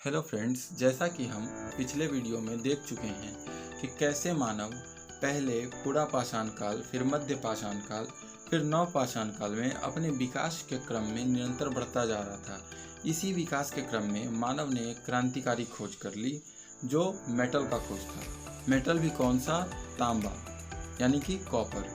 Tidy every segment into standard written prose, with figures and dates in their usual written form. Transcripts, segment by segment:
Hello friends, जैसा कि हम पिछले वीडियो में देख चुके हैं कि कैसे मानव पहले पुरापाषाण काल, फिर मध्य पाषाण काल, फिर नवपाषाण काल में अपने विकास के क्रम में निरंतर बढ़ता जा रहा था। इसी विकास के क्रम में मानव ने एक क्रांतिकारी खोज कर ली जो मेटल का खोज था। मेटल भी कौन सा? तांबा, यानी कि कॉपर।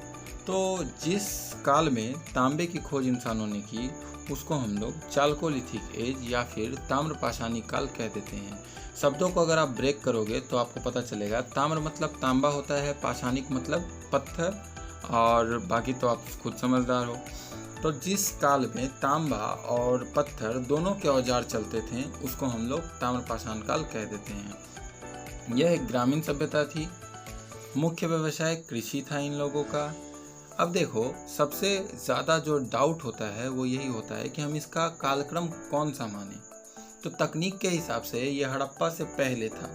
तो जिस काल में तांबे की खोज इंसानों ने की उसको हम लोग चाल्कोलिथिक एज या फिर ताम्रपाषाणी काल कह देते हैं। शब्दों को अगर आप ब्रेक करोगे तो आपको पता चलेगा, ताम्र मतलब तांबा होता है, पाषाणिक मतलब पत्थर, और बाकी तो आप खुद समझदार हो। तो जिस काल में तांबा और पत्थर दोनों के औजार चलते थे उसको हम लोग ताम्रपाषाण काल कह देते हैं। यह एक ग्रामीण सभ्यता थी। मुख्य व्यवसाय कृषि था इन लोगों का। अब देखो, सबसे ज़्यादा जो डाउट होता है वो यही होता है कि हम इसका कालक्रम कौन सा माने। तो तकनीक के हिसाब से ये हड़प्पा से पहले था,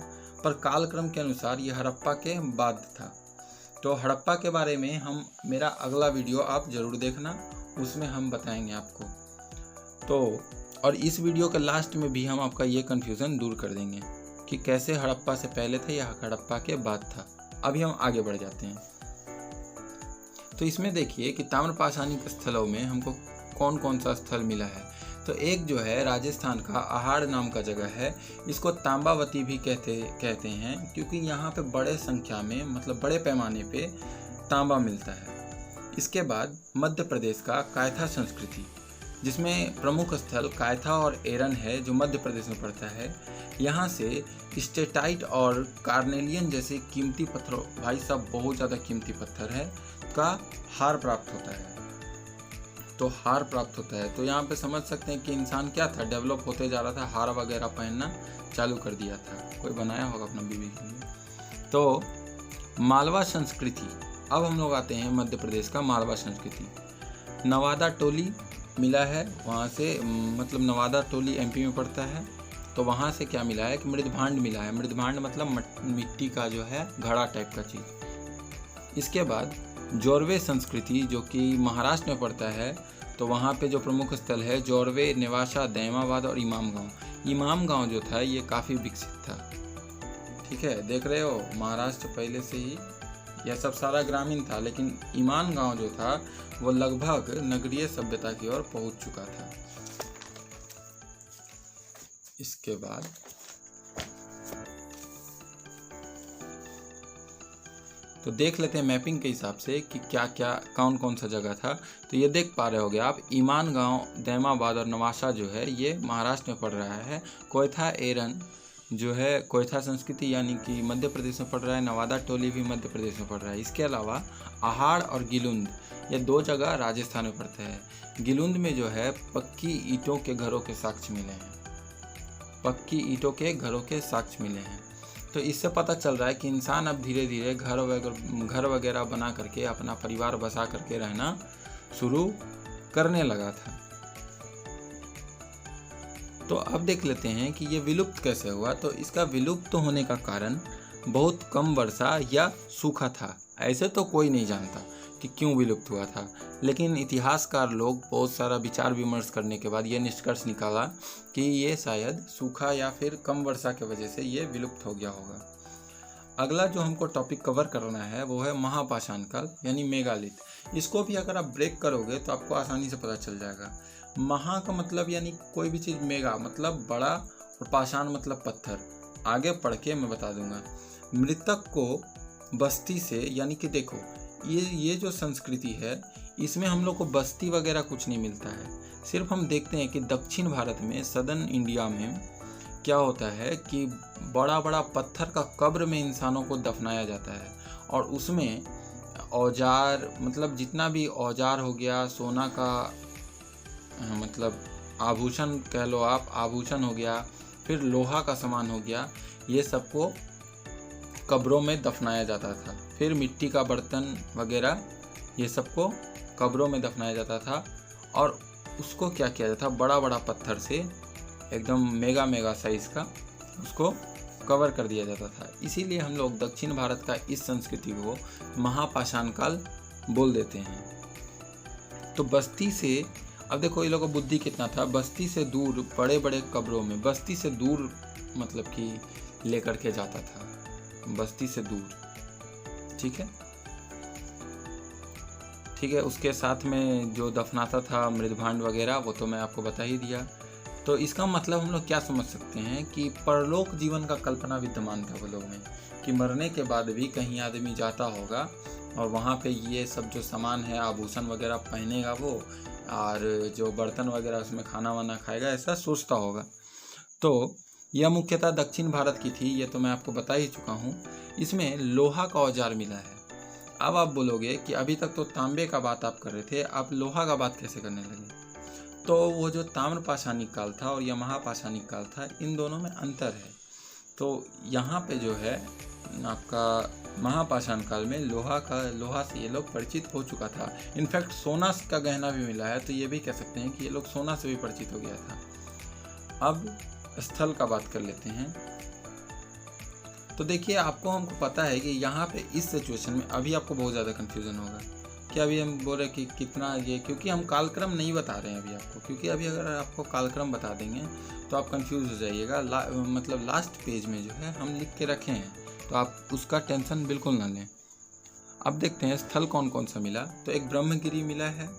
पर कालक्रम के अनुसार ये हड़प्पा के बाद था। तो हड़प्पा के बारे में मेरा अगला वीडियो आप ज़रूर देखना, उसमें हम बताएंगे आपको। तो और इस वीडियो के लास्ट में भी हम आपका ये कन्फ्यूज़न दूर कर देंगे कि कैसे हड़प्पा से पहले था या हड़प्पा के बाद था। अभी हम आगे बढ़ जाते हैं। तो इसमें देखिए कि ताम्रपाषाणी स्थलों में हमको कौन कौन सा स्थल मिला है। तो एक जो है राजस्थान का आहाड़ नाम का जगह है। इसको तांबावती भी कहते हैं क्योंकि यहाँ पे बड़े संख्या में, मतलब बड़े पैमाने पे तांबा मिलता है। इसके बाद मध्य प्रदेश का कायथा संस्कृति, जिसमें प्रमुख स्थल कायथा और एरन है जो मध्य प्रदेश में पड़ता है। यहाँ से स्टेटाइट और कार्नेलियन जैसे कीमती पत्थर, भाई साहब बहुत ज़्यादा कीमती पत्थर है, का हार प्राप्त होता है। तो हार प्राप्त होता है तो यहाँ पे समझ सकते हैं कि इंसान क्या था, डेवलप होते जा रहा था, हार वगैरह पहनना चालू कर दिया था, कोई बनाया होगा अपना बीवी के लिए। तो मालवा संस्कृति, अब हम लोग आते हैं मध्य प्रदेश का मालवा संस्कृति। नवादा टोली मिला है वहाँ से, मतलब नवादा टोली एमपी में पड़ता है। तो वहाँ से क्या मिला है कि मृदभांड मिला है। मृदभांड मतलब मिट्टी का जो है घड़ा टाइप का चीज़। इसके बाद जोरवे संस्कृति जो कि महाराष्ट्र में पड़ता है। तो वहाँ पे जो प्रमुख स्थल है जोरवे, नेवासा, दैमाबाद और इमाम गांव। इमाम गांव जो था ये काफ़ी विकसित था। ठीक है, देख रहे हो, महाराष्ट्र पहले से ही यह सब सारा ग्रामीण था, लेकिन इमाम गांव जो था वो लगभग नगरीय सभ्यता की ओर पहुँच चुका था। इसके बाद तो देख लेते हैं मैपिंग के हिसाब से कि क्या क्या कौन कौन सा जगह था। तो ये देख पा रहे होगे आप, ईमान गांव, दैमाबाद और नवासा जो है ये महाराष्ट्र में पड़ रहा है। कोयथा एरन जो है कोयथा संस्कृति यानी कि मध्य प्रदेश में पड़ रहा है। नवादा टोली भी मध्य प्रदेश में पड़ रहा है। इसके अलावा आहाड़ और गिलुंद, ये दो जगह राजस्थान में पड़ते हैं। गिलुंद में जो है पक्की ईंटों के घरों के साक्ष्य मिले हैं। पक्की ईंटों के घरों के साक्ष्य मिले हैं। तो इससे पता चल रहा है कि इंसान अब धीरे धीरे घर वगैरह बना करके अपना परिवार बसा करके रहना शुरू करने लगा था। तो अब देख लेते हैं कि ये विलुप्त कैसे हुआ। तो इसका विलुप्त होने का कारण बहुत कम वर्षा या सूखा था। ऐसे तो कोई नहीं जानता कि क्यों विलुप्त हुआ था, लेकिन इतिहासकार लोग बहुत सारा विचार विमर्श करने के बाद ये निष्कर्ष निकाला कि ये शायद सूखा या फिर कम वर्षा की वजह से ये विलुप्त हो गया होगा। अगला जो हमको टॉपिक कवर करना है वो है महापाषाण काल यानी मेगालिथ। इसको भी अगर आप ब्रेक करोगे तो आपको आसानी से पता चल जाएगा। महा का मतलब यानी कोई भी चीज़, मेगा मतलब बड़ा, और पाषाण मतलब पत्थर। आगे पढ़ के मैं बता दूंगा। मृतक को बस्ती से, यानी कि देखो ये जो संस्कृति है इसमें हम लोग को बस्ती वगैरह कुछ नहीं मिलता है। सिर्फ हम देखते हैं कि दक्षिण भारत में, सदर्न इंडिया में क्या होता है कि बड़ा बड़ा पत्थर का कब्र में इंसानों को दफनाया जाता है, और उसमें औजार, मतलब जितना भी औजार हो गया, सोना का मतलब आभूषण कह लो आप, आभूषण हो गया, फिर लोहा का सामान हो गया, ये सबको कब्रों में दफनाया जाता था। फिर मिट्टी का बर्तन वगैरह ये सबको कब्रों में दफनाया जाता था, और उसको क्या किया जाता था, बड़ा बड़ा पत्थर से एकदम मेगा साइज का उसको कवर कर दिया जाता था। इसीलिए हम लोग दक्षिण भारत का इस संस्कृति को महापाषाण काल बोल देते हैं। तो बस्ती से, अब देखो ये लोगों को बुद्धि कितना था, बस्ती से दूर बड़े बड़े कब्रों में, बस्ती से दूर मतलब कि लेकर के जाता था बस्ती से दूर। ठीक है, ठीक है। उसके साथ में जो दफनाता था मृदभांड वगैरह, वो तो मैं आपको बता ही दिया। तो इसका मतलब हम लोग क्या समझ सकते हैं कि परलोक जीवन का कल्पना विद्यमान था वो लोग में, कि मरने के बाद भी कहीं आदमी जाता होगा और वहाँ पे ये सब जो सामान है, आभूषण वगैरह पहनेगा वो, और जो बर्तन वगैरह उसमें खाना वाना खाएगा, ऐसा सोचता होगा। तो यह मुख्यतः दक्षिण भारत की थी, ये तो मैं आपको बता ही चुका हूँ। इसमें लोहा का औजार मिला है। अब आप बोलोगे कि अभी तक तो तांबे का बात आप कर रहे थे, आप लोहा का बात कैसे करने लगे? तो वो जो ताम्र पाषाणिक काल था और यह महापाषाणिक काल था, इन दोनों में अंतर है। तो यहाँ पे जो है आपका महापाषाण काल में लोहा से ये लोग परिचित हो चुका था। इनफैक्ट सोना का गहना भी मिला है, तो ये भी कह सकते हैं कि ये लोग सोना से भी परिचित हो गया था। अब स्थल का बात कर लेते हैं। तो देखिए, हमको पता है कि यहाँ पे इस सिचुएशन में अभी आपको बहुत ज़्यादा कन्फ्यूज़न होगा कि अभी हम बोल रहे कि कितना ये, क्योंकि हम कालक्रम नहीं बता रहे हैं अभी आपको, क्योंकि अभी अगर आपको कालक्रम बता देंगे तो आप कंफ्यूज हो जाइएगा। मतलब लास्ट पेज में जो है हम लिख के रखे हैं, तो आप उसका टेंशन बिल्कुल ना लें। अब देखते हैं स्थल कौन कौन सा मिला। तो एक ब्रह्मगिरी मिला है,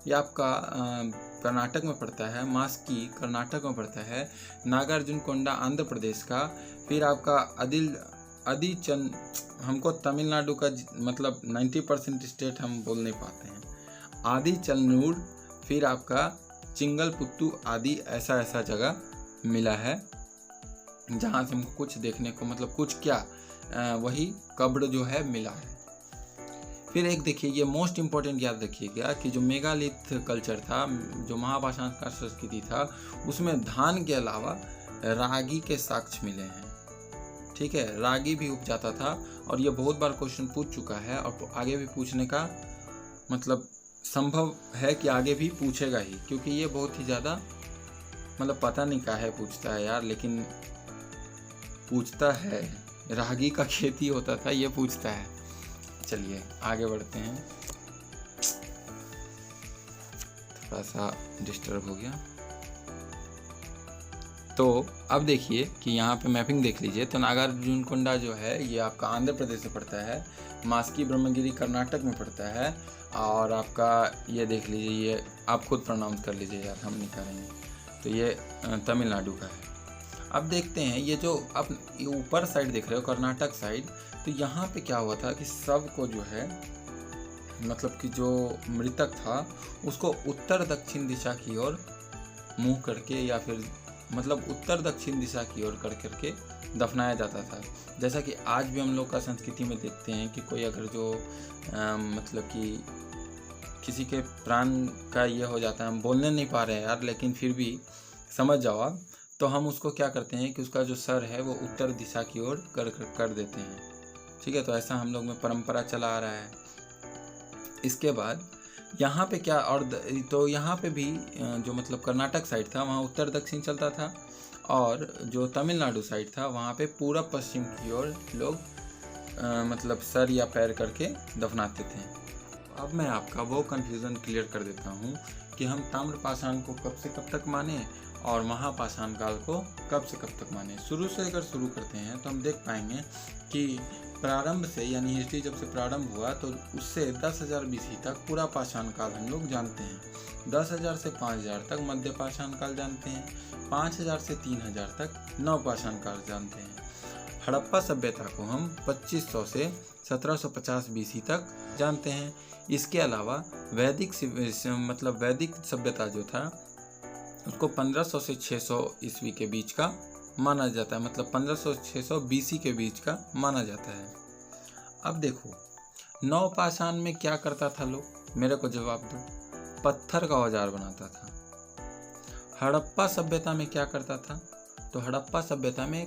ये आपका कर्नाटक में पड़ता है। मास्की कर्नाटक में पड़ता है। नागार्जुनकोंडा आंध्र प्रदेश का। फिर आपका आदिचन, हमको तमिलनाडु का मतलब 90% स्टेट हम बोल नहीं पाते हैं। आदिचनूर, फिर आपका चिंगलपुत्तु आदि, ऐसा जगह मिला है जहाँ से हमको कुछ देखने को, मतलब कुछ क्या, वही कब्र जो है मिला है। फिर एक देखिए, ये मोस्ट इम्पॉर्टेंट याद रखिएगा कि जो मेगालिथ कल्चर था, जो महापाषाण का संस्कृति था, उसमें धान के अलावा रागी के साक्ष्य मिले हैं। ठीक है, रागी भी उपजाता था, और ये बहुत बार क्वेश्चन पूछ चुका है और आगे भी पूछने का मतलब संभव है कि आगे भी पूछेगा ही, क्योंकि ये बहुत ही ज़्यादा मतलब पता नहीं काहे पूछता है यार, लेकिन पूछता है। रागी का खेती होता था, ये पूछता है। चलिए आगे बढ़ते हैं, थोड़ा सा डिस्टर्ब हो गया। तो अब देखिए कि यहाँ पे मैपिंग देख लीजिए। तो नागार्जुनकोंडा जो है ये आपका आंध्र प्रदेश से पड़ता है। मास्की ब्रह्मगिरी कर्नाटक में पड़ता है। और आपका ये देख लीजिए, ये आप खुद प्रोनाउंस कर लीजिए यार, हम नहीं करेंगे। तो ये तमिलनाडु का है। अब देखते हैं, ये जो आप ऊपर साइड देख रहे हो कर्नाटक साइड, तो यहाँ पे क्या हुआ था कि सबको जो है मतलब कि जो मृतक था उसको उत्तर दक्षिण दिशा की ओर मुँह करके, या फिर मतलब उत्तर दक्षिण दिशा की ओर कर करके दफनाया जाता था। जैसा कि आज भी हम लोग का संस्कृति में देखते हैं कि कोई अगर जो मतलब कि किसी के प्राण का ये हो जाता है, हम बोलने नहीं पा रहे हैं यार, लेकिन फिर भी समझ जाओ आप, तो हम उसको क्या करते हैं कि उसका जो सर है वो उत्तर दिशा की ओर कर देते हैं। ठीक है, तो ऐसा हम लोग में परंपरा चला आ रहा है। इसके बाद यहाँ पे क्या, और तो यहाँ पे भी जो मतलब कर्नाटक साइड था वहाँ उत्तर दक्षिण चलता था, और जो तमिलनाडु साइड था वहाँ पे पूरब पश्चिम की ओर लोग मतलब सर या पैर करके दफनाते थे। अब मैं आपका वो कन्फ्यूज़न क्लियर कर देता हूँ कि हम ताम्रपाषाण को कब से कब तक माने और महापाषाण काल को कब से कब तक माने। शुरू से अगर शुरू करते हैं तो हम देख पाएंगे कि प्रारंभ से, यानी हिस्ट्री जब से प्रारंभ हुआ तो उससे 10,000 BC तक पूरा पाषाण काल हम लोग जानते हैं। 10,000 से 5,000 तक मध्य पाषाण काल जानते हैं। 5,000 से 3,000 तक नवपाषाण काल जानते हैं। हड़प्पा सभ्यता को हम 2500 से 1750 BC तक जानते हैं। इसके अलावा वैदिक सभ्यता जो था उसको 1500 से 600 ईस्वी के बीच का माना जाता है, मतलब 1500 से 600 BC के बीच का माना जाता है। अब देखो, नवपाषाण में क्या करता था लोग, मेरे को जवाब दो। पत्थर का औजार बनाता था। हड़प्पा सभ्यता में क्या करता था, तो हड़प्पा सभ्यता में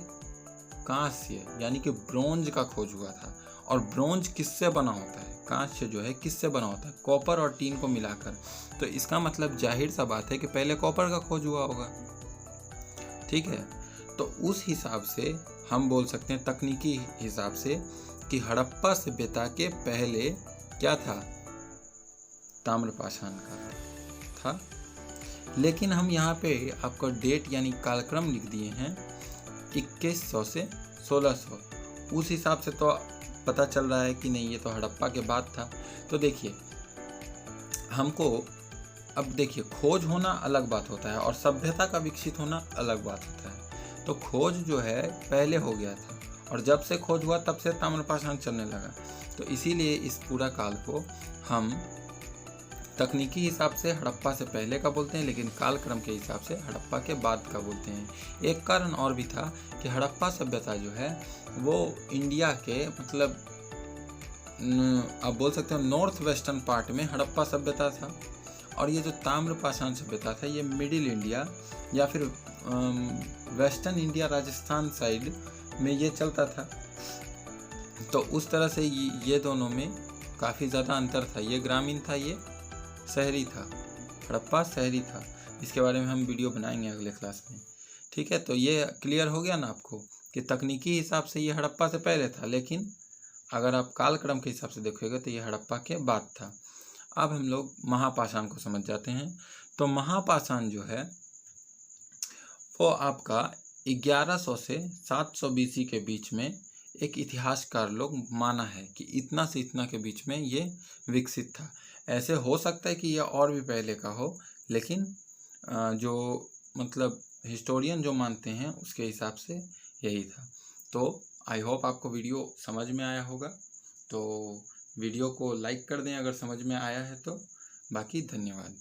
कांस्य यानी कि ब्रोंज का खोज हुआ था। और ब्रोंज किससे बना होता है, कांस्य जो है किससे बना होता है, कॉपर और टीन को मिलाकर। तो इसका मतलब जाहिर सा बात है कि पहले कॉपर का खोज हुआ होगा। ठीक है, तो उस हिसाब से हम बोल सकते हैं, तकनीकी हिसाब से, कि हड़प्पा सभ्यता के पहले क्या था, ताम्रपाषाण का था। लेकिन हम यहाँ पे आपको डेट यानी कालक्रम लिख दिए हैं 2100 से 1600, उस हिसाब से तो पता चल रहा है कि नहीं ये तो हड़प्पा के बाद था। तो देखिए हमको अब देखिए खोज होना अलग बात होता है और सभ्यता का विकसित होना अलग बात होता है। तो खोज जो है पहले हो गया था और जब से खोज हुआ तब से ताम्रपाषाण चलने लगा। तो इसीलिए इस पूरा काल को हम तकनीकी हिसाब से हड़प्पा से पहले का बोलते हैं, लेकिन कालक्रम के हिसाब से हड़प्पा के बाद का बोलते हैं। एक कारण और भी था कि हड़प्पा सभ्यता जो है वो इंडिया के मतलब आप बोल सकते हो नॉर्थ वेस्टर्न पार्ट में हड़प्पा सभ्यता था, और ये जो ताम्रपाषाण सभ्यता था ये मिडिल इंडिया या फिर वेस्टर्न इंडिया राजस्थान साइड में ये चलता था। तो उस तरह से ये दोनों में काफ़ी ज़्यादा अंतर था। ये ग्रामीण था, ये शहरी था। हड़प्पा शहरी था। इसके बारे में हम वीडियो बनाएंगे अगले क्लास में, ठीक है। तो ये क्लियर हो गया ना आपको कि तकनीकी हिसाब से ये हड़प्पा से पहले था, लेकिन अगर आप कालक्रम के हिसाब से देखोगे तो ये हड़प्पा के बाद था। अब हम लोग महापाषाण को समझ जाते हैं। तो महापाषाण जो है वो आपका 1100 से 700 BC के बीच में एक इतिहासकार लोग माना है कि इतना से इतना के बीच में ये विकसित था। ऐसे हो सकता है कि यह और भी पहले का हो, लेकिन जो मतलब हिस्टोरियन जो मानते हैं उसके हिसाब से यही था। तो आई होप आपको वीडियो समझ में आया होगा। तो वीडियो को लाइक कर दें अगर समझ में आया है तो। बाकी धन्यवाद।